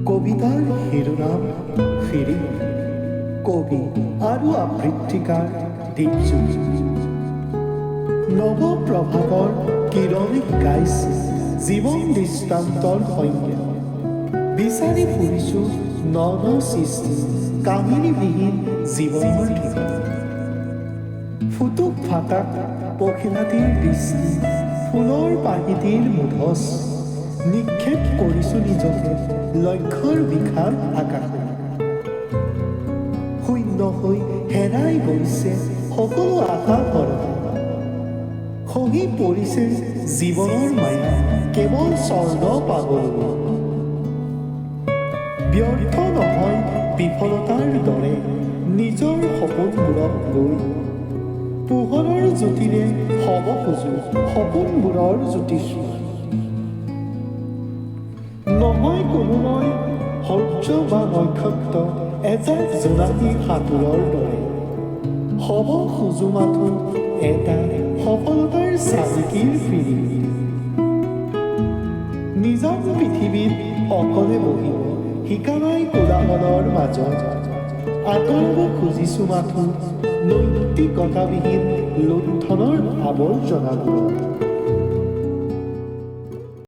কবিতাৰ শিৰোনাম ফিৰি কবি আৰু আবৃত্তিকাৰ দীপজ্যোতি নৱপ্ৰভাতৰ কিৰণে গাইছে জীৱন দৃষ্টান্তৰ সংজ্ঞা বিচাৰি ফুৰিছোঁ ন ন সৃষ্টি কাহিনীবিহীন জীৱনৰ ঠিকনা ফুটুক ফাটাক পখিলাটিৰ দৃষ্টি ফুলৰ পাহিটিৰ মুধচ নিক্ষেপ কৰিছোঁ নিজকে লক্ষ্যৰ বিশাল আকাশে শূন্য হৈ হেৰাই গৈছে সকলো আশা ভৰসা খহি পৰিছে জীৱনৰ মায়া কেৱল স্বৰ্ণ পাবলৈ ব্যৰ্থ নহয় বিফলতাৰ দৰে নিজৰ সপোনবোৰক লৈ পোহৰৰ জ্যোতিৰে হ'ব খোজোঁ সপোনবোৰৰ জ্যোতিষ্মান নহয় কোনো মই সূৰ্য বা নক্ষত্ৰ এজাক জোনাকী সাঁতোৰৰ দৰে হ'ব খোজোঁ মাথো এটা সফলতাৰ চাবিকিৰ ফিৰি নিজান পৃথিৱীত অকলে বহিব শিকা নাই কোলাহলৰ মাজত আঁতৰাব খুজিছোঁ মাথো নৈতিকতাবিহীন লুণ্ঠনৰ আৱৰ্জনাবোৰত